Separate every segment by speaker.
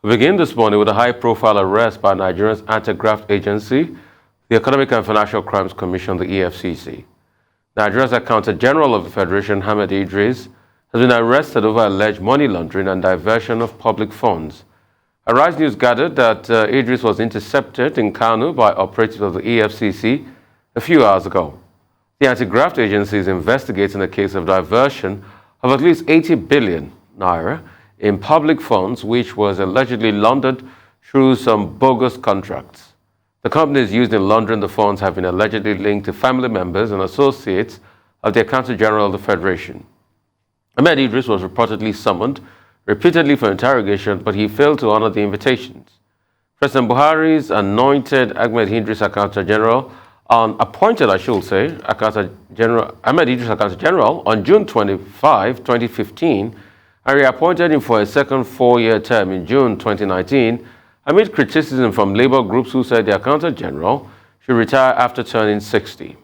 Speaker 1: We begin this morning with a high-profile arrest by Nigeria's anti-graft agency, the Economic and Financial Crimes Commission, the EFCC. Nigeria's Accountant General of the Federation, Ahmed Idris, has been arrested over alleged money laundering and diversion of public funds. Arise News gathered that Idris was intercepted in Kano by operatives of the EFCC a few hours ago. The anti-graft agency is investigating a case of diversion of at least 80 billion naira in public funds, which was allegedly laundered through some bogus contracts. The companies used in laundering the funds have been allegedly linked to family members and associates of the Accountant General of the Federation. Ahmed Idris was reportedly summoned repeatedly for interrogation, but he failed to honor the invitations. President Buhari's anointed Ahmed Idris Accountant General, appointed, Ahmed Idris Accountant General on June 25, 2015, and reappointed him for a second four-year term in June 2019, amid criticism from labor groups who said the Accountant General should retire after turning 60.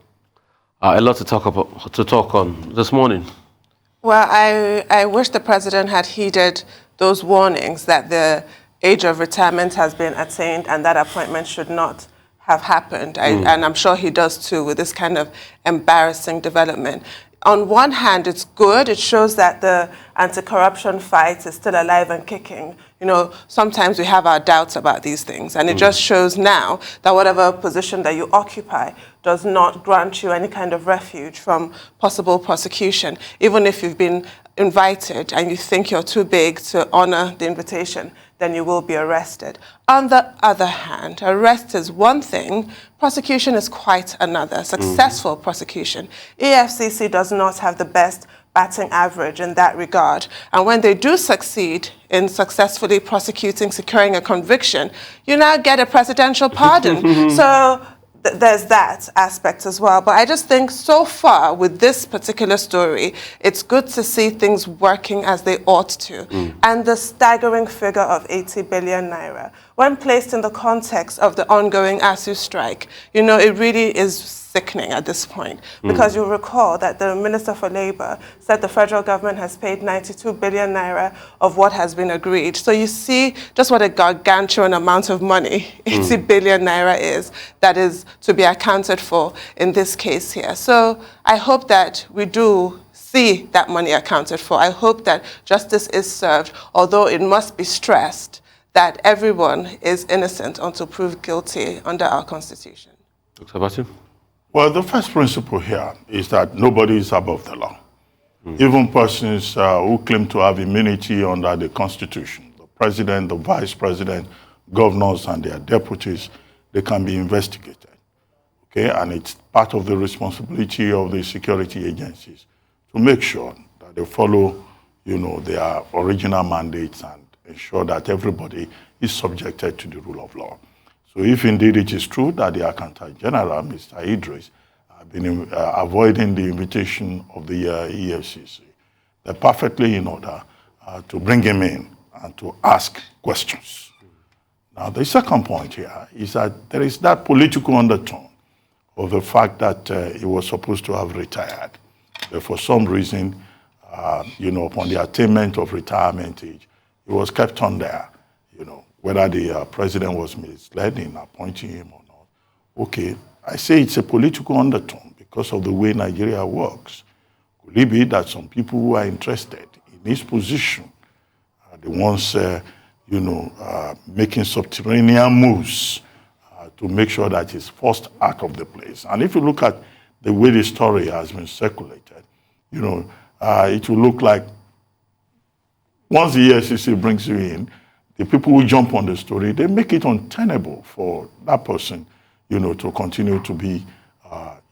Speaker 1: A lot to talk on this morning.
Speaker 2: Well, I wish the president had heeded those warnings that the age of retirement has been attained and that appointment should not have happened. And I'm sure he does too with this kind of embarrassing development. On one hand, it's good. It shows that the anti-corruption fight is still alive and kicking. You know, sometimes we have our doubts about these things, and it just shows now that whatever position that you occupy does not grant you any kind of refuge from possible prosecution. Even if you've been invited and you think you're too big to honor the invitation, then you will be arrested. On the other hand, arrest is one thing, prosecution is quite another. Successful prosecution. EFCC does not have the best batting average in that regard. And when they do succeed in successfully prosecuting, securing a conviction, you now get a presidential pardon. So there's that aspect as well. But I just think so far with this particular story, it's good to see things working as they ought to. And the staggering figure of 80 billion naira, when placed in the context of the ongoing ASU strike, you know, it really is sickening at this point. Because you recall that the Minister for Labour said the federal government has paid 92 billion naira of what has been agreed. So you see just what a gargantuan amount of money 80 billion naira is that is to be accounted for in this case here. So I hope that we do see that money accounted for. I hope that justice is served, although it must be stressed that everyone is innocent until proved guilty under our Constitution.
Speaker 1: Dr. Basu?
Speaker 3: Well, the first principle here is that nobody is above the law. Even persons who claim to have immunity under the Constitution, the president, the vice president, governors, and their deputies, they can be investigated. Okay, and it's part of the responsibility of the security agencies to make sure that they follow, you know, their original mandates and ensure that everybody is subjected to the rule of law. So if indeed it is true that the Accountant General, Mr. Idris, have been avoiding the invitation of the EFCC, they're perfectly in order to bring him in and to ask questions. Now, the second point here is that there is that political undertone of the fact that he was supposed to have retired. But for some reason, you know, upon the attainment of retirement age, he was kept on there, you know, whether the president was misled in appointing him or not. Okay, I say it's a political undertone because of the way Nigeria works. Could it be that some people who are interested in his position are the ones, you know, making subterranean moves to make sure that he's forced out of the place? And if you look at the way the story has been circulated, you know, it will look like once the EFCC brings you in, the people who jump on the story, they make it untenable for that person, you know, to continue to be,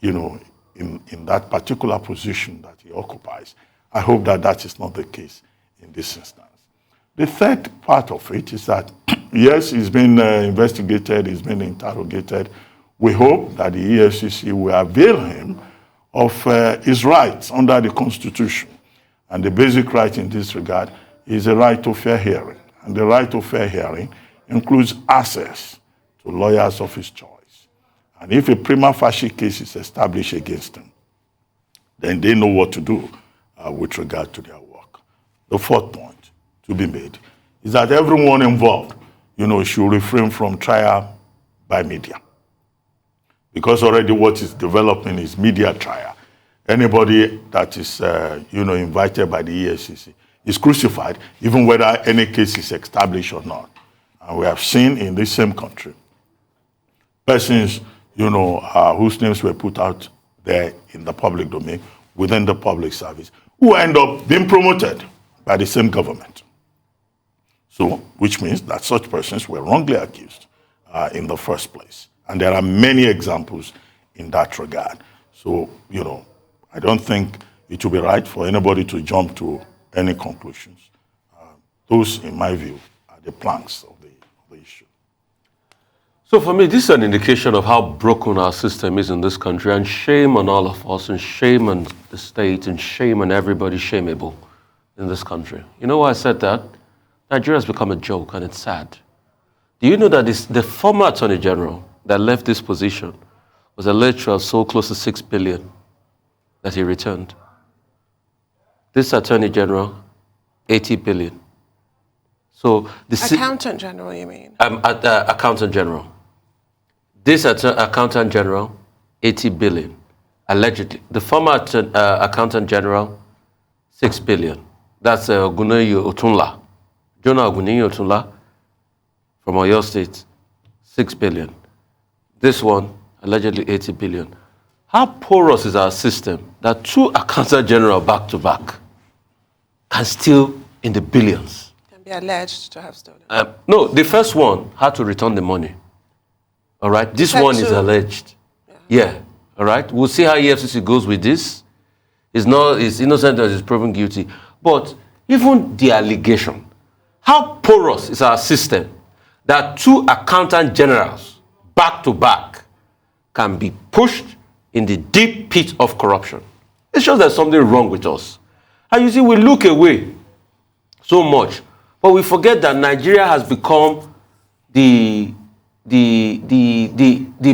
Speaker 3: you know, in that particular position that he occupies. I hope that that is not the case in this instance. The third part of it is that, yes, he's been investigated, he's been interrogated. We hope that the EFCC will avail him of his rights under the Constitution. And the basic right in this regard is the right to fair hearing. And the right to fair hearing includes access to lawyers of his choice. And if a prima facie case is established against him, then they know what to do with regard to their work. The fourth point to be made is that everyone involved should refrain from trial by media. Because already what is developing is media trial. Anybody that is, invited by the EFCC is crucified, even whether any case is established or not. And we have seen in this same country, persons, whose names were put out there in the public domain, within the public service, who end up being promoted by the same government. So, which means that such persons were wrongly accused in the first place. And there are many examples in that regard. So, I don't think it will be right for anybody to jump to any conclusions. Those, in my view, are the planks of the issue.
Speaker 1: So for me, this is an indication of how broken our system is in this country, and shame on all of us, and shame on the state, and shame on everybody shameable in this country. You know why I said that? Nigeria has become a joke, and it's sad. Do you know that the former Attorney General that left this position was alleged to have sold close to 6 billion that he returned? This Attorney General, 80 billion. So the
Speaker 2: Accountant General, you mean?
Speaker 1: Accountant General. This Accountant General, 80 billion, allegedly. The former Accountant General, 6 billion. That's Oguneyi Otunla. Jonah Oguneyi Otunla from Oyo State, 6 billion. This one, allegedly 80 billion. How porous is our system that 2 Accountant General back-to-back can steal in the billions?
Speaker 2: Can be alleged to have stolen.
Speaker 1: No, the first one had to return the money. All right? This one is alleged. Yeah. All right? We'll see how EFCC goes with this. He's innocent or he's proven guilty. But even the allegation, how porous is our system that 2 Accountant Generals back-to-back can be pushed in the deep pit of corruption? It shows there's something wrong with us. And you see, we look away so much, but we forget that Nigeria has become the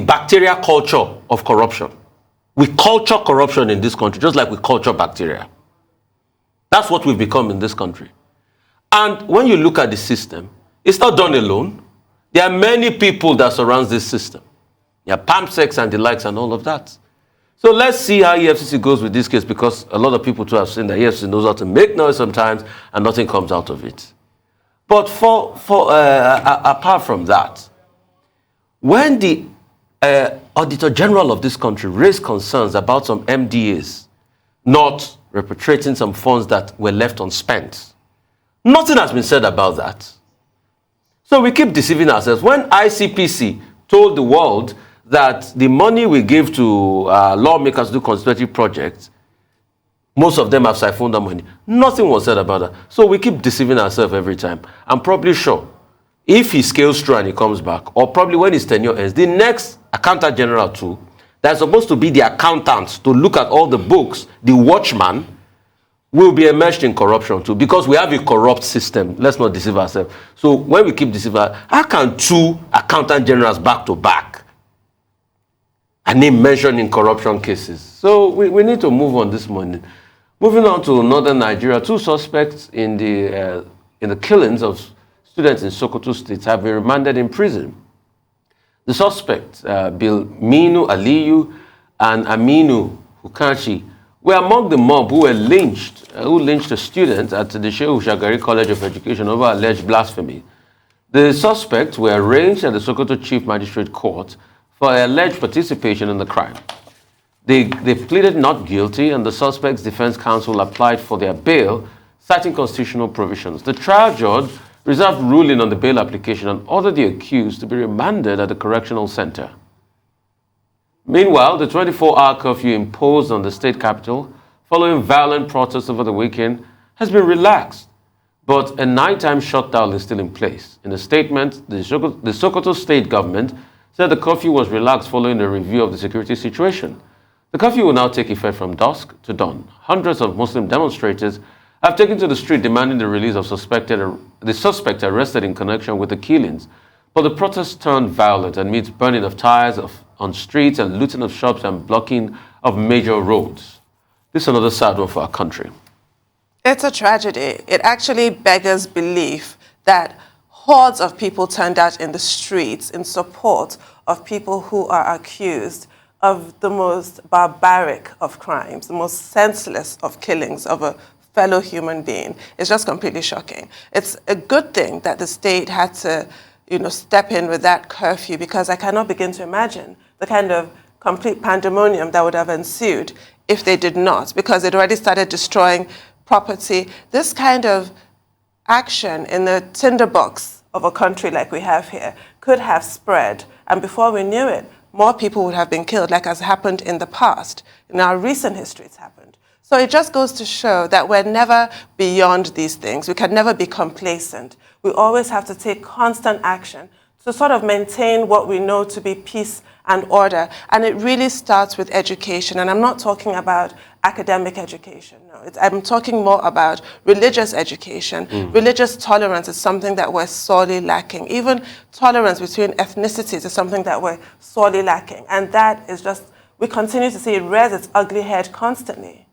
Speaker 1: bacteria culture of corruption. We culture corruption in this country, just like we culture bacteria. That's what we've become in this country. And when you look at the system, it's not done alone. There are many people that surround this system. There are PAMSECs and the likes and all of that. So let's see how EFCC goes with this case, because a lot of people too have seen that EFCC knows how to make noise sometimes and nothing comes out of it. But apart from that, when the Auditor General of this country raised concerns about some MDAs not repatriating some funds that were left unspent, nothing has been said about that. So we keep deceiving ourselves. When ICPC told the world that the money we give to lawmakers to do constitutive projects, most of them have siphoned the money. Nothing was said about that. So we keep deceiving ourselves every time. I'm probably sure if he scales through and he comes back, or probably when his tenure ends, the next Accountant General too, that's supposed to be the accountant to look at all the books, the watchman, will be immersed in corruption too, because we have a corrupt system. Let's not deceive ourselves. So when we keep deceiving ourselves, how can 2 Accountant Generals back-to-back and name mentioned in corruption cases? So we need to move on this morning. Moving on to northern Nigeria, 2 suspects in the killings of students in Sokoto State have been remanded in prison. The suspects, Bilminu Aliyu and Aminu Hukanchi, were among the mob who lynched a student at the Shehu Shagari College of Education over alleged blasphemy. The suspects were arraigned at the Sokoto Chief Magistrate Court for alleged participation in the crime. They pleaded not guilty, and the suspects' defense counsel applied for their bail, citing constitutional provisions. The trial judge reserved ruling on the bail application and ordered the accused to be remanded at the correctional center. Meanwhile, the 24-hour curfew imposed on the state capital following violent protests over the weekend has been relaxed, but a nighttime shutdown is still in place. In a statement, the Sokoto state government said the curfew was relaxed following a review of the security situation. The curfew will now take effect from dusk to dawn. Hundreds of Muslim demonstrators have taken to the street demanding the release of the suspect arrested in connection with the killings. But the protests turned violent amidst burning of tires on streets and looting of shops and blocking of major roads. This is another sad one for our country.
Speaker 2: It's a tragedy. It actually beggars belief that hordes of people turned out in the streets in support of people who are accused of the most barbaric of crimes, the most senseless of killings of a fellow human being. It's just completely shocking. It's a good thing that the state had to, step in with that curfew, because I cannot begin to imagine the kind of complete pandemonium that would have ensued if they did not, because it already started destroying property. This kind of action in the tinderbox of a country like we have here could have spread, and before we knew it, more people would have been killed, like has happened in the past. In our recent history, it's happened. So it just goes to show that we're never beyond these things. We can never be complacent. We always have to take constant action to sort of maintain what we know to be peace and order. And it really starts with education. And I'm not talking about academic education. No, I'm talking more about religious education. Religious tolerance is something that we're sorely lacking. Even tolerance between ethnicities is something that we're sorely lacking. And that is just, we continue to see it rears its ugly head constantly.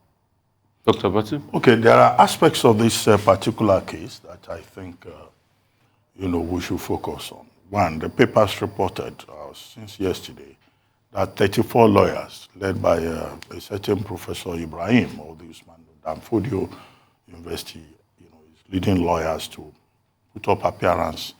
Speaker 1: Dr. Bulletin?
Speaker 3: Okay, there are aspects of this particular case that I think, we should focus on. One, the papers reported since yesterday that 34 lawyers, led by a certain Professor Ibrahim of the Usman Danfodio University, is leading lawyers to put up appearance,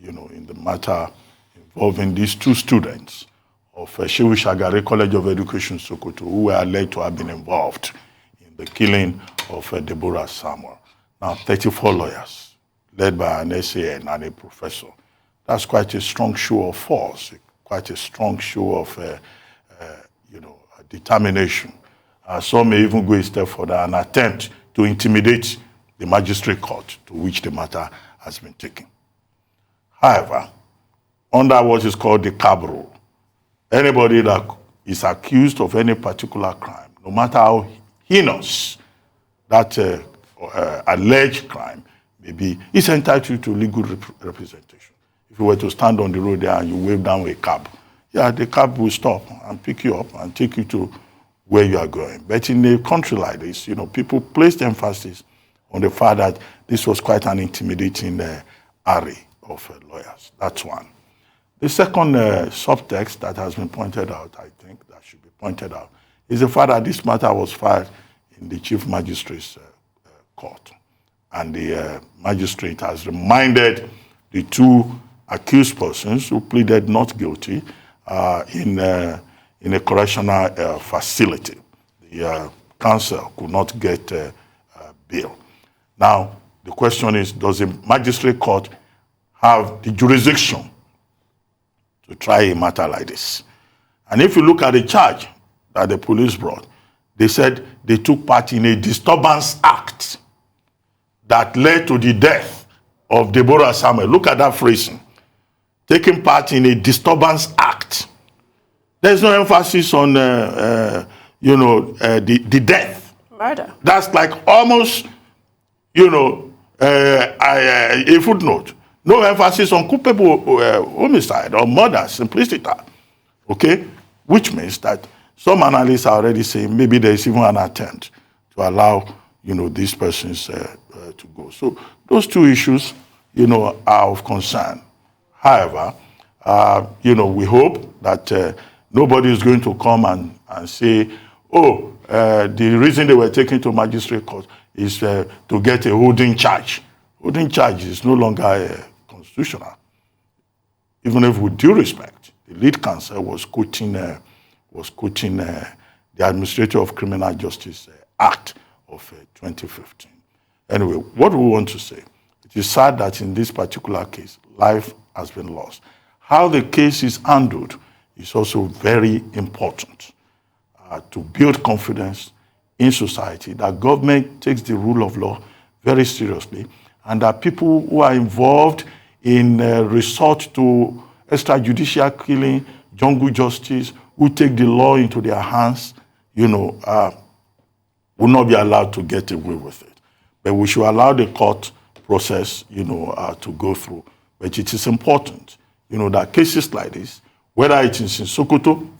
Speaker 3: in the matter involving these two students of Shehu Shagari College of Education, Sokoto, who were alleged to have been involved in the killing of Deborah Samuel. Now, 34 lawyers, led by an SAN and a professor. That's quite a strong show of force, quite a strong show of, determination. Some may even go a step further and attempt to intimidate the magistrate court to which the matter has been taken. However, under what is called the CAB rule, anybody that is accused of any particular crime, no matter how heinous that alleged crime may be, is entitled to legal representation. If you were to stand on the road there and you wave down a cab, the cab will stop and pick you up and take you to where you are going. But in a country like this, people placed emphasis on the fact that this was quite an intimidating array of lawyers. That's one. The second subtext that has been pointed out, I think, that should be pointed out, is the fact that this matter was filed in the Chief Magistrate's court. And the magistrate has reminded the two accused persons who pleaded not guilty in a correctional facility. The counsel could not get bail. Now, the question is, does the magistrate court have the jurisdiction to try a matter like this? And if you look at the charge that the police brought, they said they took part in a disturbance act that led to the death of Deborah Samuel. Look at that phrasing. Taking part in a disturbance act. There's no emphasis on, the death.
Speaker 2: Murder. That's
Speaker 3: like almost, a footnote. No emphasis on culpable homicide or murder, simplicity. Okay? Which means that some analysts are already saying maybe there's even an attempt to allow, these persons to go. So those two issues, are of concern. However, we hope that nobody is going to come and say, the reason they were taken to magistrate court is to get a holding charge. Holding charge is no longer constitutional. Even if with due respect, the lead counsel was quoting the Administrator of Criminal Justice Act of 2015. Anyway, what we want to say, it is sad that in this particular case, life has been lost. How the case is handled is also very important to build confidence in society, that government takes the rule of law very seriously, and that people who are involved in resort to extrajudicial killing, jungle justice, who take the law into their hands, will not be allowed to get away with it. But we should allow the court process, to go through. But it is important, that cases like this, whether it is in Sokoto,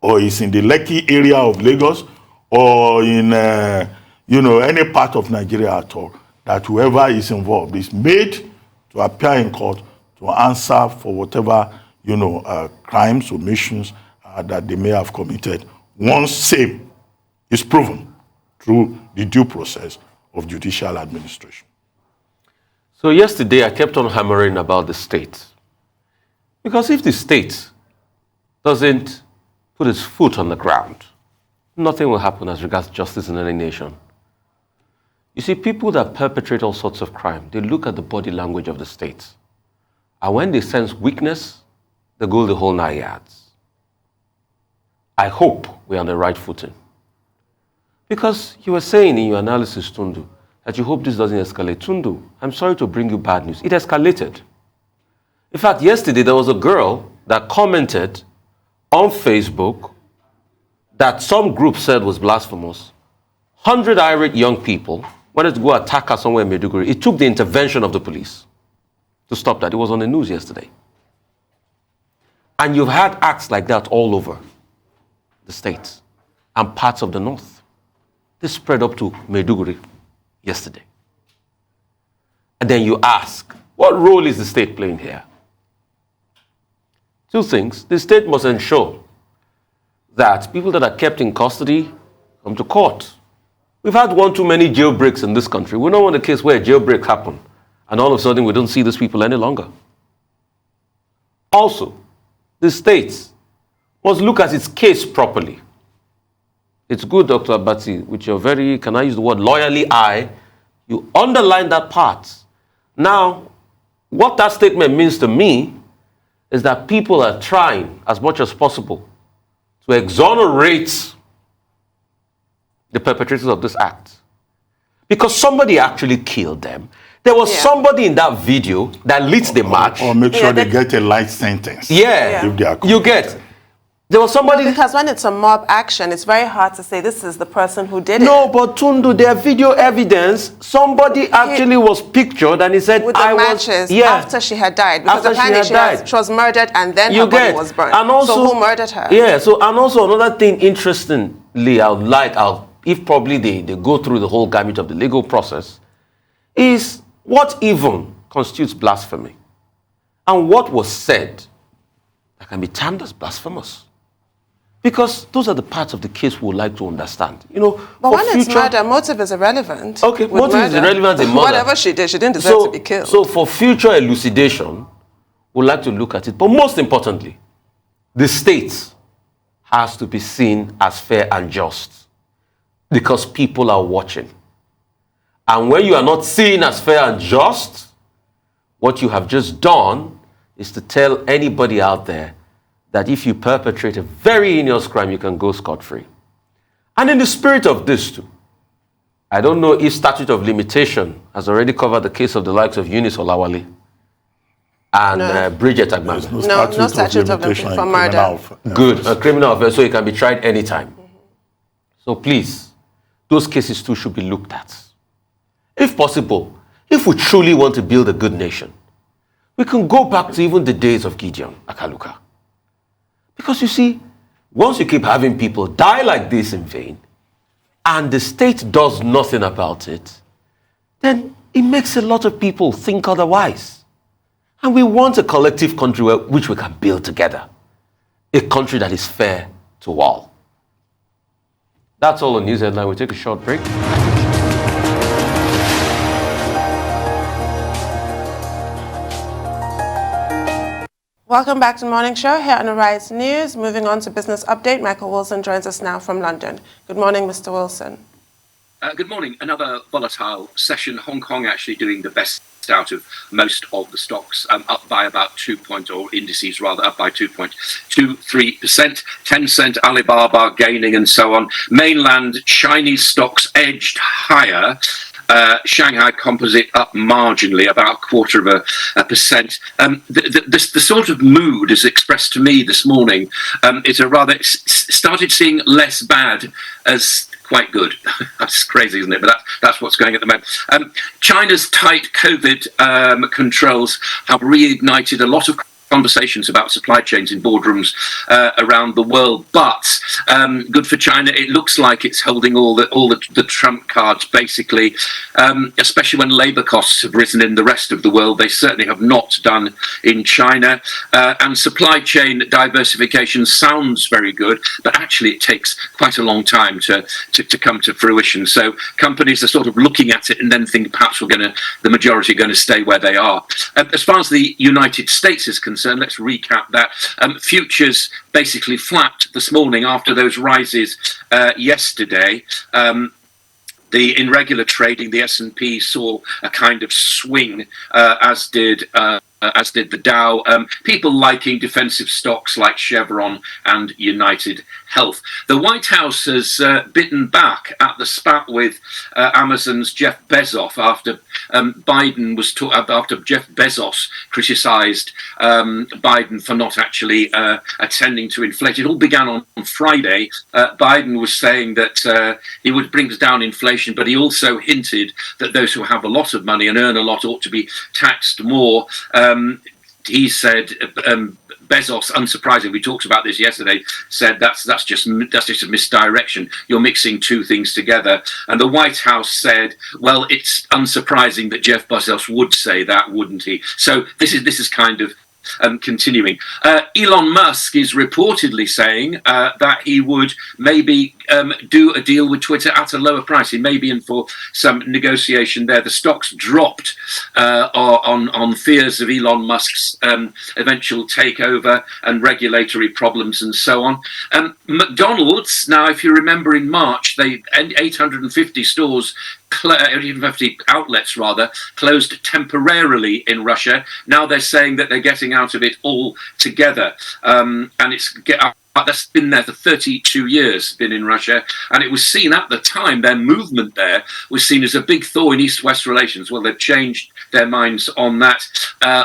Speaker 3: or it's in the Lekki area of Lagos, or in, any part of Nigeria at all, that whoever is involved is made to appear in court to answer for whatever, crimes, omissions that they may have committed once same is proven through the due process of judicial administration.
Speaker 1: So yesterday I kept on hammering about the state. Because if the state doesn't put its foot on the ground, nothing will happen as regards justice in any nation. You see, people that perpetrate all sorts of crime, they look at the body language of the state. And when they sense weakness, they go the whole 9 yards. I hope we're on the right footing. Because you were saying in your analysis, Tundu, that you hope this doesn't escalate. Tundu, I'm sorry to bring you bad news. It escalated. In fact, yesterday there was a girl that commented on Facebook that some group said was blasphemous. 100 irate young people wanted to go attack her somewhere in Maiduguri. It took the intervention of the police to stop that. It was on the news yesterday. And you've had acts like that all over the states and parts of the north. This spread up to Maiduguri yesterday. And then you ask, what role is the state playing here? Two things. The state must ensure that people that are kept in custody come to court. We've had one too many jailbreaks in this country. We don't want a case where a jailbreak happened and all of a sudden we don't see these people any longer. Also, the state must look at its case properly. It's good, Dr. Abati, with your very, can I use the word, lawyerly eye, you underline that part. Now, what that statement means to me is that people are trying as much as possible to exonerate the perpetrators of this act. Because somebody actually killed them. There was somebody in that video that leads the march.
Speaker 3: Or make sure they get a light sentence.
Speaker 1: If they are you get. There was somebody...
Speaker 2: No, because when it's a mob action, it's very hard to say this is the person who did it.
Speaker 1: No, but Tundu, there video evidence. Somebody actually was pictured and he said,
Speaker 2: with the matches after she had died. Because apparently she was murdered and then her body was burned.
Speaker 1: And also,
Speaker 2: so who murdered her?
Speaker 1: Yeah, so and also another thing interestingly, if probably they go through the whole gamut of the legal process, is what even constitutes blasphemy? And what was said that can be termed as blasphemous? Because those are the parts of the case we would like to understand.
Speaker 2: But when it's murder, motive is irrelevant.
Speaker 1: Okay, motive is irrelevant in murder.
Speaker 2: Whatever she did, she didn't deserve to be killed.
Speaker 1: So for future elucidation, we'd like to look at it. But most importantly, the state has to be seen as fair and just because people are watching. And when you are not seen as fair and just, what you have just done is to tell anybody out there that if you perpetrate a very heinous crime, you can go scot-free. And in the spirit of this too, I don't know if statute of limitation has already covered the case of the likes of Eunice Olawale and Bridget Agbami.
Speaker 2: No statute of limitation for murder.
Speaker 1: Good, a criminal offense, so it can be tried anytime. So please, those cases too should be looked at. If possible, if we truly want to build a good nation, we can go back to even the days of Gideon Akaluka. Because you see, once you keep having people die like this in vain, and the state does nothing about it, then it makes a lot of people think otherwise. And we want a collective country which we can build together. A country that is fair to all. That's all on News Headline. We'll take a short break.
Speaker 2: Welcome back to the Morning Show here on Arise News. Moving on to business update, Michael Wilson joins us now from London. Good morning, Mr. Wilson.
Speaker 4: Good morning. Another volatile session. Hong Kong actually doing the best out of most of the stocks, up by about 2 points, or indices rather, up by 2.23%. Tencent, Alibaba gaining and so on. Mainland Chinese stocks edged higher. Shanghai Composite up marginally, about 0.25%. The sort of mood is expressed to me this morning is a rather started seeing less bad as quite good. That's crazy, isn't it? But that's what's going at the moment. China's tight COVID controls have reignited a lot of conversations about supply chains in boardrooms around the world. But good for China. It looks like it's holding all the trump cards, basically, especially when labour costs have risen in the rest of the world. They certainly have not done in China. And supply chain diversification sounds very good, but actually it takes quite a long time to come to fruition. So companies are sort of looking at it and then think perhaps the majority are going to stay where they are. As far as the United States is concerned, let's recap that. Futures basically flat this morning after those rises yesterday. In regular trading, the S&P saw a kind of swing, as did the Dow. People liking defensive stocks like Chevron and United Health. The White House has bitten back at the spat with Amazon's Jeff Bezos after after Jeff Bezos criticised Biden for not actually attending to inflation. It all began on Friday. Biden was saying that he would bring down inflation, but he also hinted that those who have a lot of money and earn a lot ought to be taxed more. He said, Bezos, unsurprisingly, we talked about this yesterday, said that's just a misdirection. You're mixing two things together. And the White House said, well, it's unsurprising that Jeff Bezos would say that, wouldn't he? So this is kind of continuing. Elon Musk is reportedly saying that he would maybe do a deal with Twitter at a lower price. He may be in for some negotiation there. The stocks dropped on fears of Elon Musk's eventual takeover and regulatory problems and so on. McDonald's, now, if you remember in March, 850 stores 850 outlets rather closed temporarily in Russia. Now they're saying that they're getting out of it altogether, and that's been there for 32 years, been in Russia, and it was seen at the time, their movement there was seen as a big thaw in East-West relations. Well, they've changed their minds on that,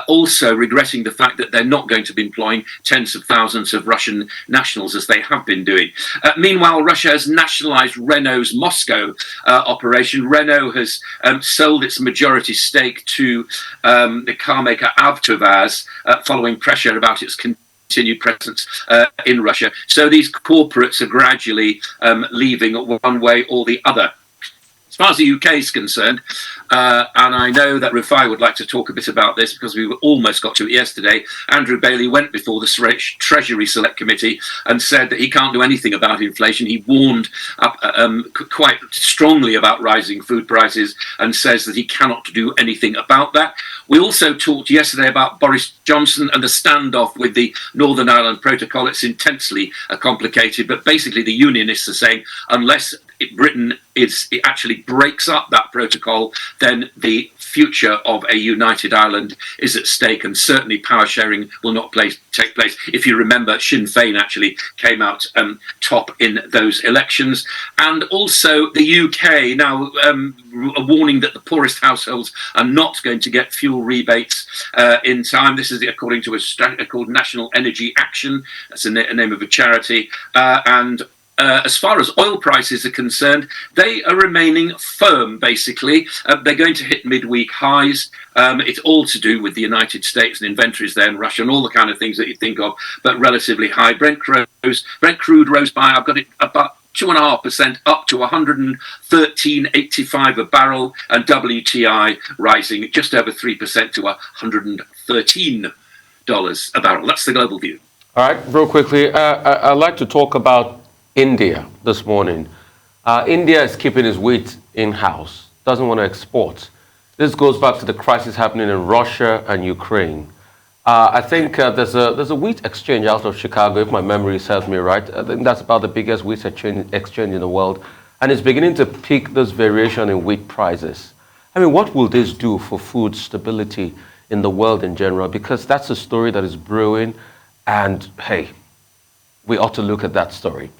Speaker 4: also regretting the fact that they're not going to be employing tens of thousands of Russian nationals as they have been doing. Meanwhile, Russia has nationalized Renault's Moscow operation. Renault has sold its majority stake to the car maker Avtovaz following pressure about its continued presence in Russia. So these corporates are gradually leaving one way or the other. As far as the UK is concerned, and I know that Rufai would like to talk a bit about this because we almost got to it yesterday, Andrew Bailey went before the Treasury Select Committee and said that he can't do anything about inflation. He warned quite strongly about rising food prices and says that he cannot do anything about that. We also talked yesterday about Boris Johnson and the standoff with the Northern Ireland Protocol. It's intensely complicated, but basically the unionists are saying unless Britain actually breaks up that protocol, then the future of a united Ireland is at stake, and certainly power sharing will not take place. If you remember, Sinn Féin actually came out top in those elections. And also the UK now a warning that the poorest households are not going to get fuel rebates in time. This is according to a strategy called National Energy Action. That's the name of a charity. As far as oil prices are concerned, they are remaining firm, basically. They're going to hit midweek highs. It's all to do with the United States and inventories there in Russia and all the kind of things that you think of, but relatively high. Brent crude rose by, I've got it about 2.5% up to 113.85 a barrel, and WTI rising just over 3% to $113 a barrel. That's the global view.
Speaker 1: All right, real quickly, I'd like to talk about India this morning. India is keeping its wheat in-house, doesn't want to export. This goes back to the crisis happening in Russia and Ukraine. I think there's a wheat exchange out of Chicago, if my memory serves me right. I think that's about the biggest wheat exchange in the world, and it's beginning to pick this variation in wheat prices. I mean, what will this do for food stability in the world in general? Because that's a story that is brewing, and hey, we ought to look at that story.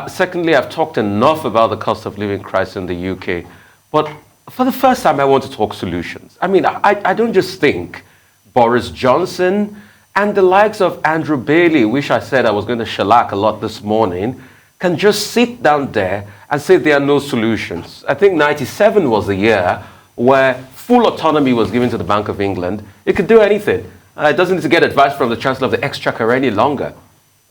Speaker 1: Secondly, I've talked enough about the cost of living crisis in the UK, but for the first time, I want to talk solutions. I mean, I don't just think Boris Johnson and the likes of Andrew Bailey, which I said I was going to shellac a lot this morning, can just sit down there and say there are no solutions. I think 97 was the year where full autonomy was given to the Bank of England. It could do anything. It doesn't need to get advice from the Chancellor of the Exchequer any longer.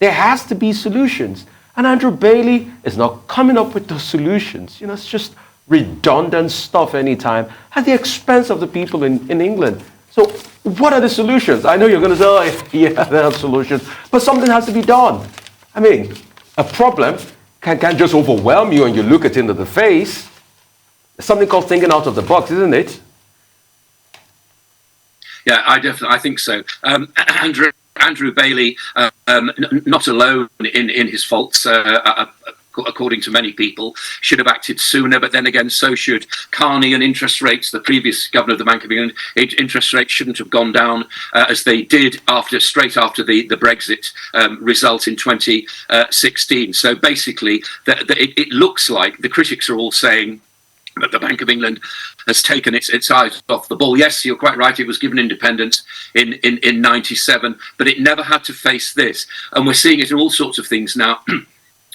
Speaker 1: There has to be solutions. And Andrew Bailey is not coming up with those solutions. You know, it's just redundant stuff anytime at the expense of the people in England. So what are the solutions? I know you're going to say, oh, yeah, there are solutions, but something has to be done. I mean, a problem can't just overwhelm you and you look it into the face. There's something called thinking out of the box, isn't it?
Speaker 4: Yeah, I think so. Andrew Bailey, not alone in his faults, according to many people, should have acted sooner. But then again, so should Carney, and interest rates. The previous governor of the Bank of England, interest rates shouldn't have gone down as they did straight after the Brexit result in 2016. So basically, it looks like the critics are all saying that the Bank of England has taken its eyes off the ball. Yes, you're quite right. It was given independence in 97, but it never had to face this. And we're seeing it in all sorts of things now.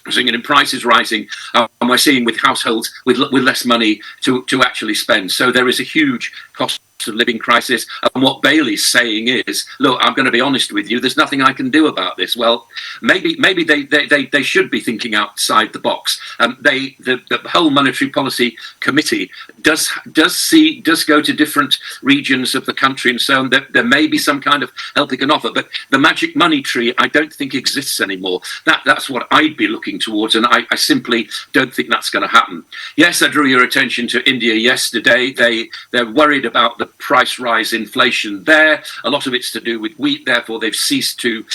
Speaker 4: We're seeing it in prices rising, and we're seeing with households with less money to actually spend. So there is a huge cost of living crisis. And what Bailey's saying is, look, I'm going to be honest with you, there's nothing I can do about this. Well, maybe they should be thinking outside the box. The whole Monetary Policy Committee does go to different regions of the country, and so there may be some kind of help it can offer. But the magic money tree, I don't think exists anymore. That's what I'd be looking towards, and I simply don't think that's going to happen. Yes, I drew your attention to India yesterday. They're worried about the price rise inflation there. A lot of it's to do with wheat, therefore they've ceased to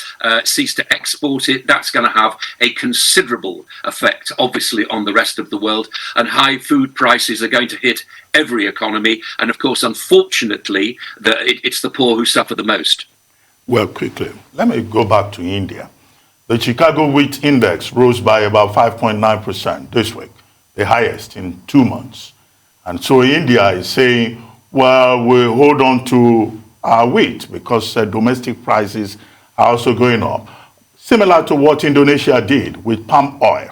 Speaker 4: export it. That's going to have a considerable effect, obviously, on the rest of the world, and high food prices are going to hit every economy, and of course, unfortunately, it's the poor who suffer the most.
Speaker 3: Well, quickly, let me go back to India. The Chicago Wheat Index rose by about 5.9% this week, the highest in 2 months. And so India is saying, well, we'll hold on to our wheat because domestic prices are also going up. Similar to what Indonesia did with palm oil.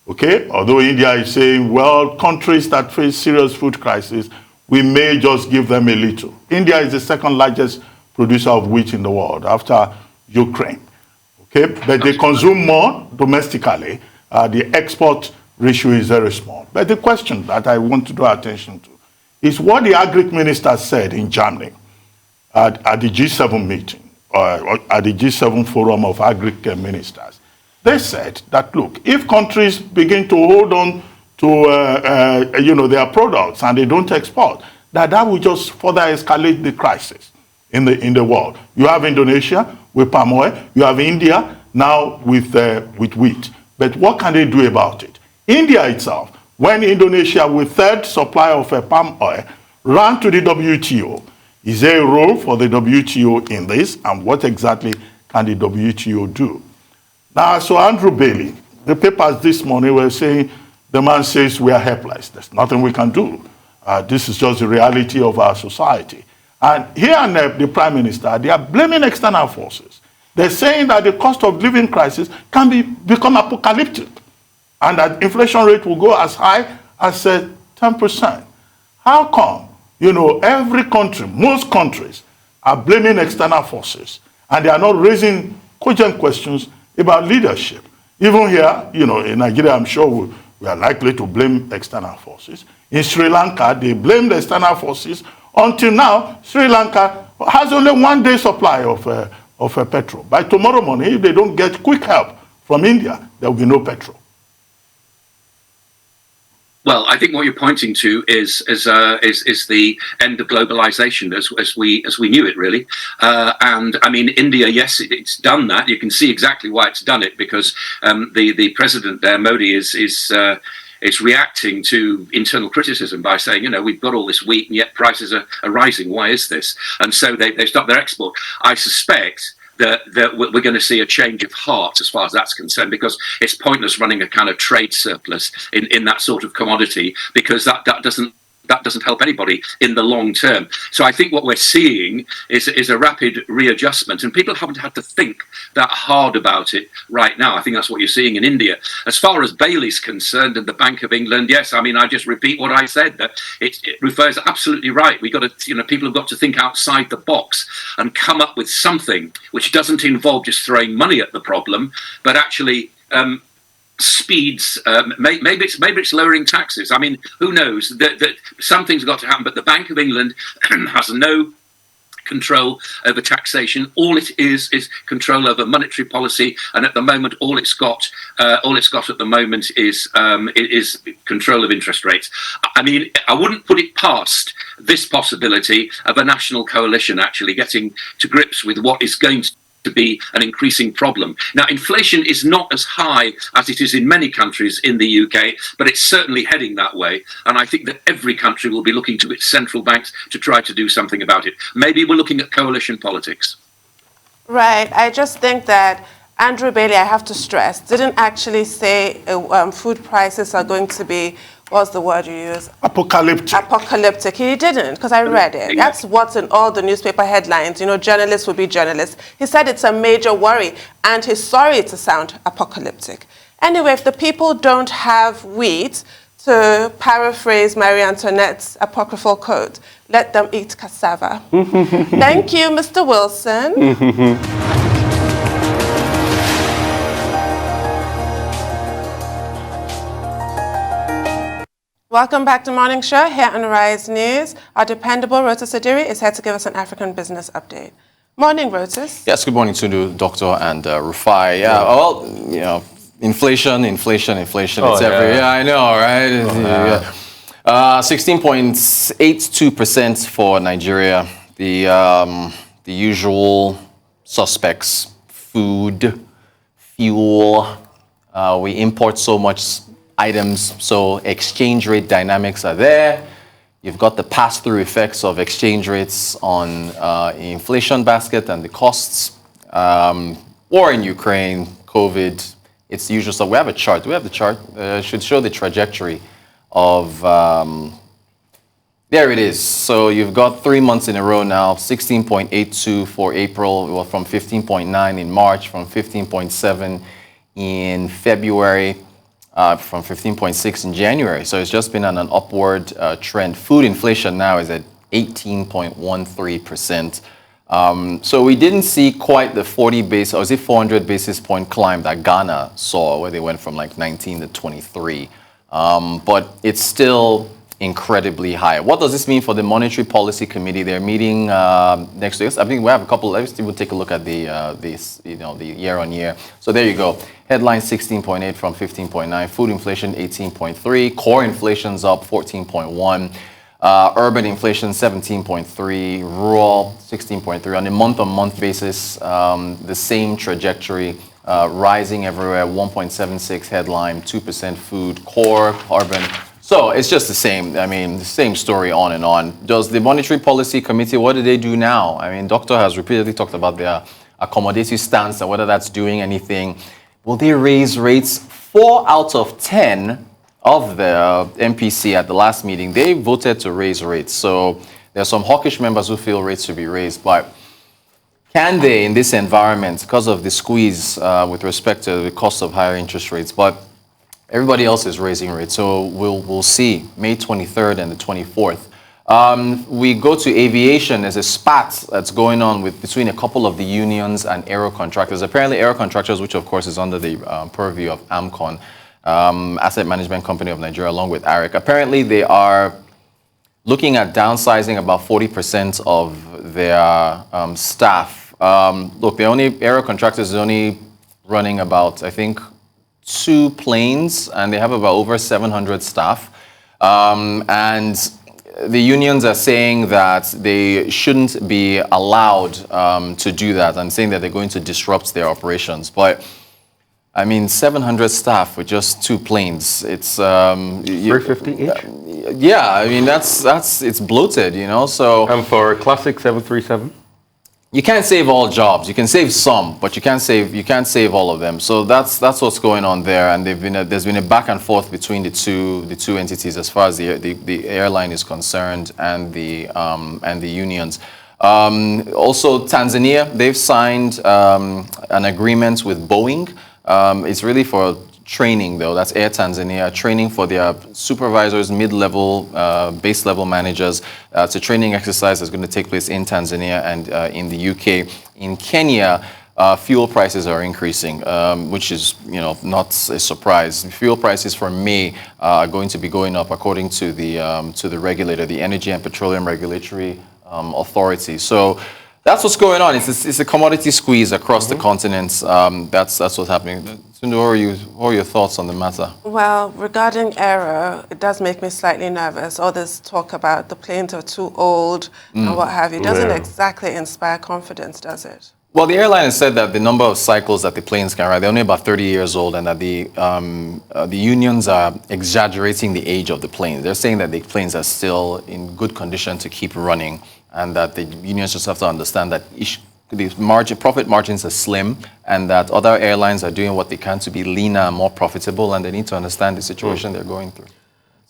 Speaker 3: Okay? Although India is saying, well, countries that face serious food crisis, we may just give them a little. India is the second largest producer of wheat in the world after Ukraine. Okay? But they consume more domestically. The export ratio is very small. But the question that I want to draw attention to is what the agric minister said in Germany at the G7 meeting, or at the G7 forum of agric ministers. They said that, look, if countries begin to hold on to their products and they don't export, that will just further escalate the crisis in the world. You have Indonesia with palm oil, you have India now with wheat. But what can they do about it? India itself, when Indonesia, with third supply of palm oil, ran to the WTO, is there a role for the WTO in this? And what exactly can the WTO do? Now, so Andrew Bailey, the papers this morning were saying, the man says we are helpless. There's nothing we can do. This is just the reality of our society. And here and the Prime Minister, they are blaming external forces. They're saying that the cost of living crisis can become apocalyptic, and that inflation rate will go as high as 10%. How come, every country, most countries, are blaming external forces, and they are not raising cogent questions about leadership? Even here, in Nigeria, I'm sure we are likely to blame external forces. In Sri Lanka, they blame the external forces. Until now, Sri Lanka has only 1 day supply of petrol. By tomorrow morning, if they don't get quick help from India, there will be no petrol.
Speaker 4: Well, I think what you're pointing to is the end of globalization as we knew it, really. And I mean, India, yes, it's done that. You can see exactly why it's done it, because the president there, Modi, is reacting to internal criticism by saying, we've got all this wheat and yet prices are rising. Why is this? And so they stopped their export. I suspect that we're going to see a change of heart as far as that's concerned, because it's pointless running a kind of trade surplus in that sort of commodity, because that doesn't that doesn't help anybody in the long term. So I think what we're seeing is a rapid readjustment, and people haven't had to think that hard about it right now. I think that's what you're seeing in India. As far as Bailey's concerned and the Bank of England, yes, I mean, I just repeat what I said, that it refers absolutely right. We got to, people have got to think outside the box and come up with something which doesn't involve just throwing money at the problem, but actually speeds. Maybe it's lowering taxes. I mean, who knows? That something's got to happen. But the Bank of England has no control over taxation. All it is control over monetary policy, and at the moment, all it's got at the moment is control of interest rates. I mean, I wouldn't put it past this possibility of a national coalition actually getting to grips with what is going to be an increasing problem. Now, inflation is not as high as it is in many countries in the UK, but it's certainly heading that way. And I think that every country will be looking to its central banks to try to do something about it. Maybe we're looking at coalition politics.
Speaker 2: Right. I just think that Andrew Bailey, I have to stress, didn't actually say food prices are going to be, what's the word you use?
Speaker 3: Apocalyptic.
Speaker 2: Apocalyptic. He didn't, because I read it. That's what's in all the newspaper headlines. You know, journalists will be journalists. He said it's a major worry, and he's sorry to sound apocalyptic. Anyway, if the people don't have wheat, to paraphrase Marie Antoinette's apocryphal quote, let them eat cassava. Thank you, Mr. Wilson. Welcome back to Morning Show here on Rise News. Our dependable Rotus Adiri is here to give us an African business update. Morning, Rotus.
Speaker 5: Yes, good morning to the doctor and Rufai. Yeah, well, you know, inflation. It's every, I know, right? 16.82% for Nigeria. The usual suspects: food, fuel. We import so much items, so exchange rate dynamics are there. You've got the pass-through effects of exchange rates on inflation basket and the costs. War in Ukraine, COVID, it's the usual stuff. We have a chart. Do we have the chart? Should show the trajectory of, there it is. So you've got 3 months in a row now, 16.82 for April, well, from 15.9 in March, from 15.7 in February, from 15.6 in January. So it's just been on an upward trend. Food inflation now is at 18.13%. So we didn't see quite the 400 basis point climb that Ghana saw, where they went from like 19 to 23. But it's still incredibly high. What does this mean for the Monetary Policy Committee? They're meeting next week. I think we have a couple. Let's take a look at the year on year. So there you go. Headline 16.8 from 15.9. Food inflation 18.3. Core inflation's up 14.1. Urban inflation 17.3. Rural 16.3. On a month-on-month basis, the same trajectory. Rising everywhere. 1.76 headline. 2% food. Core urban. So it's just the same. I mean, the same story on and on. Does the Monetary Policy Committee, what do they do now? I mean, Doctor has repeatedly talked about their accommodative stance and whether that's doing anything. Will they raise rates? 4 out of 10 of the MPC at the last meeting, they voted to raise rates. So there are some hawkish members who feel rates should be raised, but can they in this environment because of the squeeze with respect to the cost of higher interest rates? But everybody else is raising rates, so we'll see. May 23rd and the 24th. We go to aviation. There's a spat that's going on between a couple of the unions and aero contractors. Apparently, aero contractors, which of course is under the purview of AMCON, Asset Management Company of Nigeria, along with ARIC. Apparently, they are looking at downsizing about 40% of their staff. Look, aero contractors is only running about, I think, 2 planes, and they have about over 700 staff. And the unions are saying that they shouldn't be allowed to do that, and saying that they're going to disrupt their operations. But I mean, 700 staff with just 2 planes. It's
Speaker 1: 350 each.
Speaker 5: Yeah, I mean it's bloated, you know. So
Speaker 1: and for a classic 737.
Speaker 5: you can't save all jobs. You can save some, but you can't save all of them. So that's what's going on there. And there's been a back and forth between the two entities as far as the airline is concerned and the unions. Also, Tanzania, they've signed an agreement with Boeing. It's really for training, though. That's Air Tanzania, training for their supervisors, mid-level, base-level managers. It's a training exercise that's going to take place in Tanzania and in the UK. In Kenya, fuel prices are increasing, which is, not a surprise. Fuel prices for May are going to be going up, according to the regulator, the Energy and Petroleum Regulatory Authority. So that's what's going on. It's a commodity squeeze across the continent. That's what's happening. Sundu, what are your thoughts on the matter?
Speaker 2: Well, regarding Aero, it does make me slightly nervous. All this talk about the planes are too old and what have you. It doesn't exactly inspire confidence, does it?
Speaker 5: Well, the airline has said that the number of cycles that the planes can ride, they're only about 30 years old, and that the unions are exaggerating the age of the planes. They're saying that the planes are still in good condition to keep running, and that the unions just have to understand that the profit margins are slim, and that other airlines are doing what they can to be leaner and more profitable, and they need to understand the situation they're going through.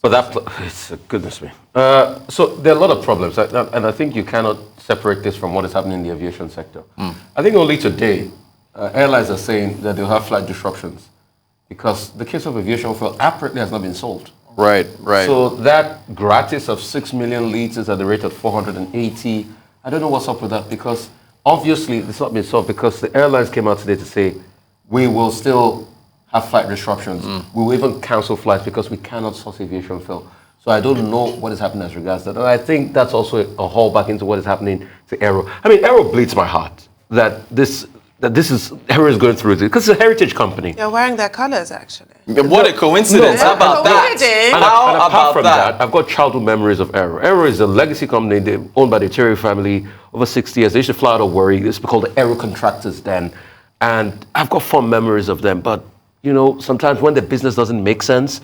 Speaker 1: But it's goodness me. So there are a lot of problems, and I think you cannot separate this from what is happening in the aviation sector. I think only today, airlines are saying that they'll have flight disruptions because the case of aviation fuel apparently has not been solved.
Speaker 5: Right.
Speaker 1: So that gratis of 6 million liters at the rate of 480, I don't know what's up with that, because obviously it's not been solved, because the airlines came out today to say we will still have flight disruptions. We will even cancel flights because we cannot source aviation fuel. So I don't know what is happening as regards that. And I think that's also a haul back into what is happening to Aero. I mean, Aero bleeds my heart that Aero is going through this, because it's a heritage company.
Speaker 2: They're wearing their colors, actually.
Speaker 5: What a coincidence. How about that?
Speaker 1: And apart from that, I've got childhood memories of Aero. Aero is a legacy company owned by the Terry family over 60 years. They used to fly out of Warri. It's called the Aero Contractors then. And I've got fond memories of them. But, sometimes when the business doesn't make sense,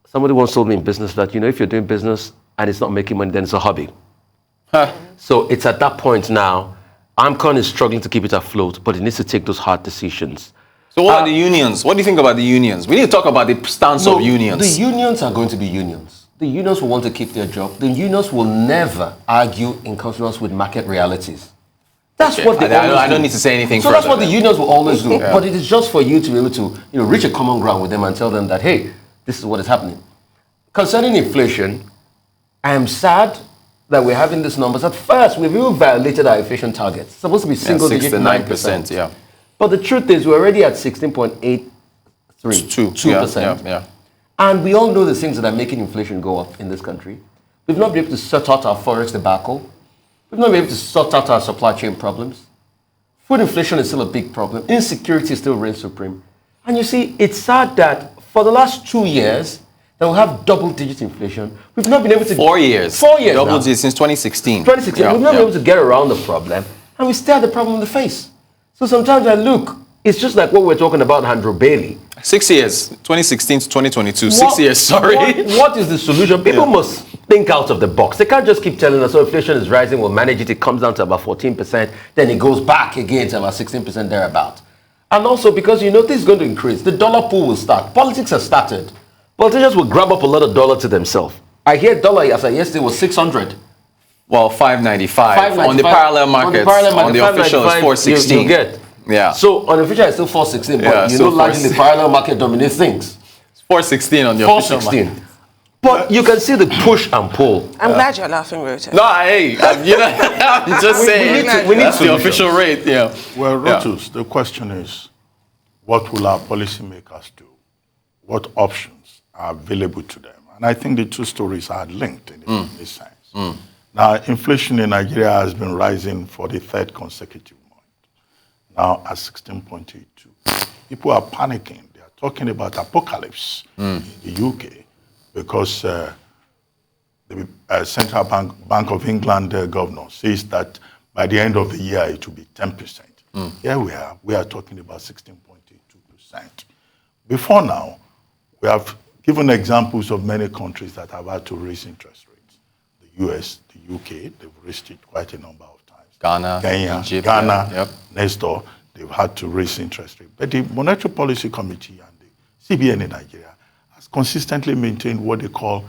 Speaker 1: somebody once told me in business that, if you're doing business and it's not making money, then it's a hobby. So it's at that point now, AMCON is struggling to keep it afloat, but it needs to take those hard decisions.
Speaker 5: So what are the unions? What do you think about the unions? We need to talk about the stance of unions.
Speaker 1: The unions are going to be unions. The unions will want to keep their job. The unions will never argue in consonance with market realities. That's what they always do.
Speaker 5: I don't need to say anything
Speaker 1: So
Speaker 5: further.
Speaker 1: that's what the unions will always do. But it is just for you to be able to reach a common ground with them and tell them that, hey, this is what is happening. Concerning inflation, I am sad that we're having these numbers. At first, we've even violated our inflation targets. It's supposed to be single-digit 9%.
Speaker 5: Yeah.
Speaker 1: But the truth is, we're already at 16.83%. 2%.
Speaker 5: Yeah.
Speaker 1: And we all know the things that are making inflation go up in this country. We've not been able to sort out our forex debacle. We've not been able to sort out our supply chain problems. Food inflation is still a big problem. Insecurity still reigns supreme. And you see, it's sad that for the last 2 years, that we have double-digit inflation. We've not been able to...
Speaker 5: 4 years.
Speaker 1: 4 years
Speaker 5: Double
Speaker 1: now.
Speaker 5: digit since 2016.
Speaker 1: 2016. We've not been able to get around the problem, and we stare at the problem in the face. So sometimes I look, it's just like what we're talking about Andrew Bailey.
Speaker 5: 6 years, 2016 to 2022. 6 years, sorry.
Speaker 1: What is the solution? People must think out of the box. They can't just keep telling us, inflation is rising, we'll manage it, it comes down to about 14%, then it goes back again to about 16% thereabout. And also because this is going to increase, the dollar pool will start. Politics has started. Politicians will grab up a lot of dollar to themselves. I hear dollar as of yesterday was 600.
Speaker 5: Well, 595 on the parallel market. On the official is 416.
Speaker 1: You get.
Speaker 5: Yeah.
Speaker 1: So on the official it's still 416, but largely the parallel market dominates things.
Speaker 5: It's 416 on the official market.
Speaker 1: But you can see the push and pull.
Speaker 2: I'm glad you're laughing, Rotus.
Speaker 5: No, I'm just saying.
Speaker 1: We need
Speaker 5: that's the official rate. Yeah.
Speaker 3: Well, Rotus, the question is, what will our policymakers do? What options are available to them? And I think the two stories are linked in this sense. Now, inflation in Nigeria has been rising for the third consecutive month, now at 16.82. People are panicking. They are talking about apocalypse in the UK because the Central Bank of England governor says that by the end of the year it will be 10%. Here we are talking about 16.82%. Before now, we have given examples of many countries that have had to raise interest rates. The US, the UK, they've raised it quite a number of times.
Speaker 5: Ghana,
Speaker 3: Kenya,
Speaker 5: Egypt,
Speaker 3: Ghana,
Speaker 5: yep.
Speaker 3: next door, they've had to raise interest rate. But the Monetary Policy Committee and the CBN in Nigeria has consistently maintained what they call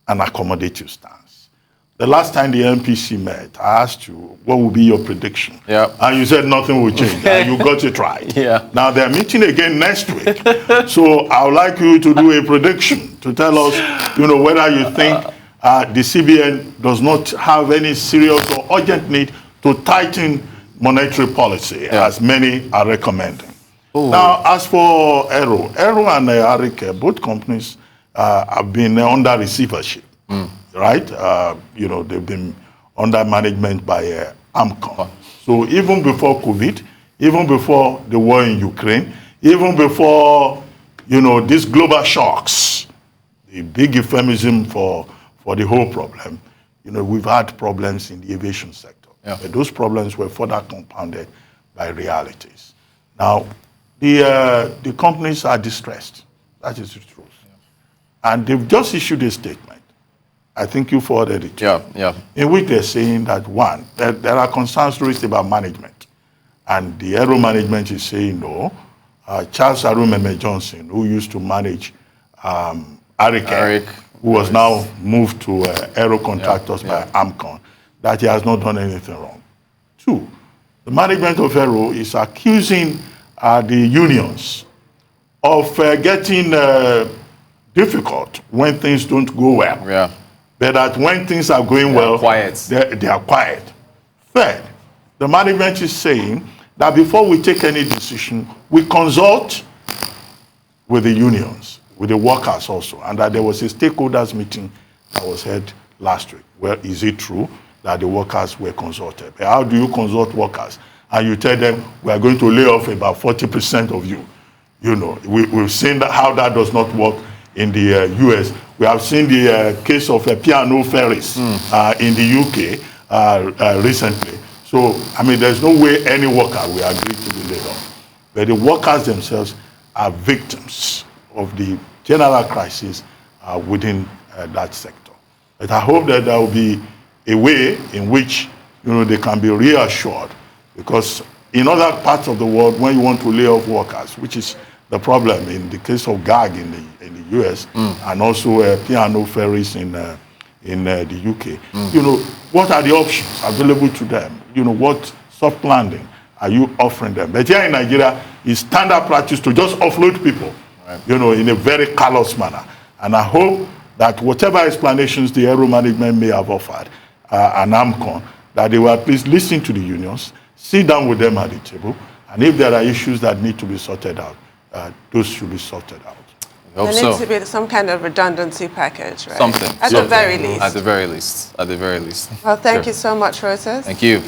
Speaker 3: an accommodative stance. The last time the MPC met, I asked you, what will be your prediction?
Speaker 5: Yep.
Speaker 3: And you said nothing will change, and you got it right.
Speaker 5: Yeah.
Speaker 3: Now they're meeting again next week. So I would like you to do a prediction to tell us, whether you think the CBN does not have any serious or urgent need to tighten monetary policy, as many are recommending. Ooh. Now, as for Aero and Arik, both companies have been under receivership, right? They've been under management by AMCON. So even before COVID, even before the war in Ukraine, even before, these global shocks, the big euphemism for the whole problem, we've had problems in the aviation sector. Yeah. But those problems were further compounded by realities. Now, the companies are distressed. That is the truth. Yeah. And they've just issued a statement. I think you forwarded it.
Speaker 5: Yeah.
Speaker 3: In which they're saying that, one, there are concerns raised about management. And the Aero management is saying no. Charles Arumeme Johnson, who used to manage Arik, who was now moved to Aero Contractors by AMCON, that he has not done anything wrong. Two, the management of Aero is accusing the unions of getting difficult when things don't go well. Yeah. But that when things are going well, they are quiet. Third, the management is saying that before we take any decision, we consult with the unions, with the workers also, and that there was a stakeholders meeting that was held last week. Well, is it true that the workers were consulted? But how do you consult workers? And you tell them, we are going to lay off about 40% of you. We've seen how that does not work in the US. We have seen the case of P&O ferries in the UK recently. So, there's no way any worker will agree to be laid off. But the workers themselves are victims of the general crisis within that sector. But I hope that there will be a way in which they can be reassured, because in other parts of the world, when you want to lay off workers, which is the problem in the case of GAG in the US and also P&O ferries in the UK, what are the options available to them? What soft landing are you offering them? But here in Nigeria, it's standard practice to just offload people, in a very callous manner. And I hope that whatever explanations the Aero management may have offered, and AMCON, that they will at least listen to the unions, sit down with them at the table, and if there are issues that need to be sorted out, those should be sorted out.
Speaker 2: There needs to be some kind of redundancy package, right?
Speaker 5: Something.
Speaker 2: At the very least.
Speaker 5: At the very least. At the very least.
Speaker 2: Well, thank you so much, Roses.
Speaker 5: Thank you.